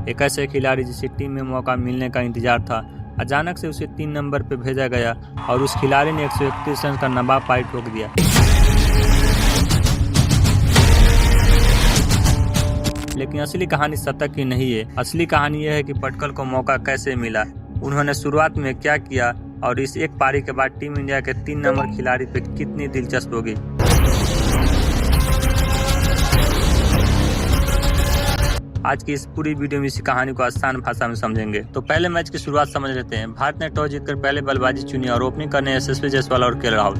एक ऐसे खिलाड़ी जिसे टीम में मौका मिलने का इंतजार था, अचानक से उसे 3 नंबर पर भेजा गया और उस खिलाड़ी ने 131 रन का नवाब पारी ठोक दिया। लेकिन असली कहानी शतक की नहीं है। असली कहानी यह है कि पटकल को मौका कैसे मिला, उन्होंने शुरुआत में क्या किया और इस एक पारी के बाद टीम इंडिया के 3 नंबर खिलाड़ी पे कितनी दिलचस्प होगी। आज की इस पूरी वीडियो में इसी कहानी को आसान भाषा में समझेंगे। तो पहले मैच की शुरुआत समझ लेते हैं। भारत ने टॉस जीतकर पहले बल्लेबाजी चुनी और ओपनिंग करने यशस्वी जायसवाल और के राहुल।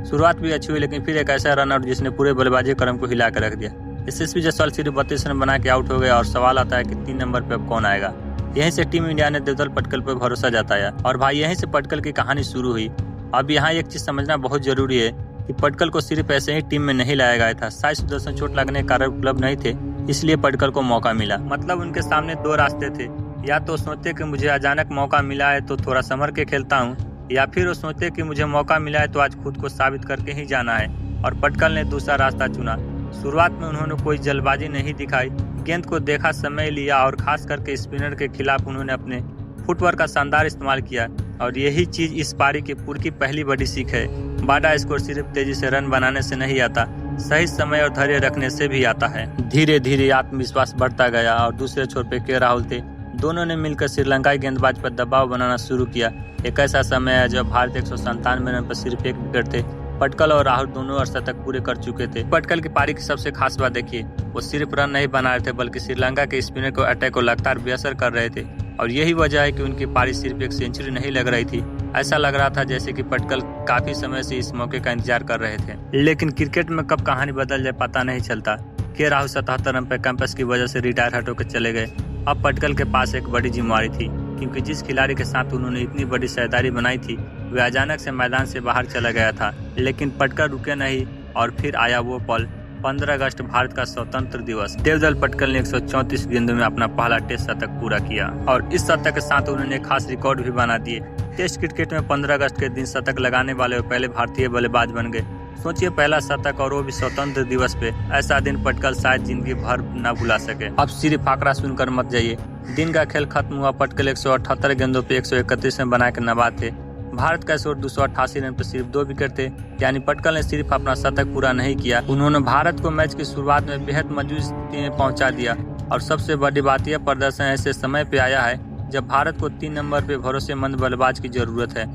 शुरुआत भी अच्छी हुई, लेकिन फिर एक ऐसा रन आउट जिसने पूरे बल्लेबाजी क्रम को हिला कर रख दिया। यशस्वी जायसवाल सिर्फ 32 रन बना के आउट हो गया और सवाल आता है कि 3 नंबर पे अब कौन आएगा। यहीं से टीम इंडिया ने देवदत्त पटकल पर भरोसा जताया और भाई यहीं से पटकल की कहानी शुरू हुई। अब यहाँ एक चीज समझना बहुत जरूरी है कि पटकल को सिर्फ ऐसे ही टीम में नहीं लाया गया था। साई सुदर्शन चोट लगने के कारण उपलब्ध नहीं थे, इसलिए पटकल को मौका मिला। मतलब उनके सामने 2 रास्ते थे, या तो सोचते कि मुझे अचानक मौका मिला है तो थोड़ा संभल के खेलता हूँ, या फिर वो सोचते कि मुझे मौका मिला है तो आज खुद को साबित करके ही जाना है। और पटकल ने दूसरा रास्ता चुना। शुरुआत में उन्होंने कोई जल्दबाजी नहीं दिखाई, गेंद को देखा, समय लिया और खास करके स्पिनर के खिलाफ उन्होंने अपने फुटवर्क का शानदार इस्तेमाल किया। और यही चीज इस पारी की पूरी की पहली बड़ी सीख है। बड़ा स्कोर सिर्फ तेजी से रन बनाने से नहीं आता, सही समय और धैर्य रखने से भी आता है। धीरे धीरे आत्मविश्वास बढ़ता गया और दूसरे छोर पे के राहुल थे। दोनों ने मिलकर श्रीलंकाई गेंदबाज पर दबाव बनाना शुरू किया। एक ऐसा समय है जब भारत 197 रन पर सिर्फ 1 विकेट थे। पटकल और राहुल दोनों अर्धशतक पूरे कर चुके थे। पटकल की पारी की सबसे खास बात देखिए, वो सिर्फ रन नहीं बना रहे थे बल्कि श्रीलंका के स्पिनर को अटैक को लगातार बेअसर कर रहे थे। और यही वजह है कि उनकी पारी सिर्फ एक सेंचुरी नहीं लग रही थी, ऐसा लग रहा था जैसे कि पटकल काफी समय से इस मौके का इंतजार कर रहे थे। लेकिन क्रिकेट में कब कहानी बदल जाए पता नहीं चलता। के राहुल 77 रन पर कैंपस की वजह से रिटायर हट होकर चले गए। अब पटकल के पास एक बड़ी जिम्मेवारी थी, क्योंकि जिस खिलाड़ी के साथ उन्होंने इतनी बड़ी साझेदारी बनाई थी वह अचानक से मैदान से बाहर चला गया था। लेकिन पटकल रुके नहीं और फिर आया वो पल, 15 अगस्त भारत का स्वतंत्र दिवस। देवदत्त पटकल ने 134 गेंदों में अपना पहला टेस्ट शतक पूरा किया और इस शतक के साथ उन्होंने एक खास रिकॉर्ड भी बना दिए। टेस्ट क्रिकेट में 15 अगस्त के दिन शतक लगाने वाले पहले भारतीय बल्लेबाज बन गए। सोचिए, पहला शतक और वो भी स्वतंत्र दिवस पे। ऐसा दिन पटकल शायद जिंदगी भर न भुला सके। अब सिर्फ आंकड़ा सुनकर मत जाइए। दिन का खेल खत्म हुआ। पटकल 178 गेंदों पे 131 रन बना के नवाब थे। भारत का स्कोर 288 रन पर सिर्फ 2 विकेट थे। यानी पटकल ने सिर्फ अपना शतक पूरा नहीं किया, उन्होंने भारत को मैच की शुरुआत में बेहद मजबूत स्थिति में पहुंचा दिया। और सबसे बड़ी बात यह, प्रदर्शन ऐसे समय पे आया है जब भारत को 3 नंबर पे भरोसेमंद बल्लेबाज की जरूरत है।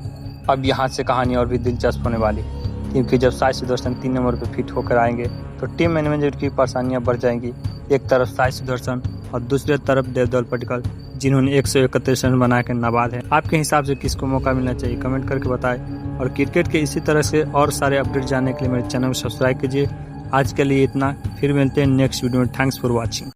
अब यहाँ से कहानी और भी दिलचस्प होने वाली, क्योंकि जब साई सुदर्शन 3 नंबर पे फिट होकर आएंगे तो टीम मैनेजमेंट की परेशानियां बढ़ जाएंगी। एक तरफ साई सुदर्शन और दूसरी तरफ देवदत्त पटकल, जिन्होंने 131 रन बना के नवाब है। आपके हिसाब से किसको मौका मिलना चाहिए, कमेंट करके बताएं। और क्रिकेट के इसी तरह से और सारे अपडेट जानने के लिए मेरे चैनल को सब्सक्राइब कीजिए। आज के लिए इतना, फिर मिलते हैं नेक्स्ट वीडियो में। Thanks for watching.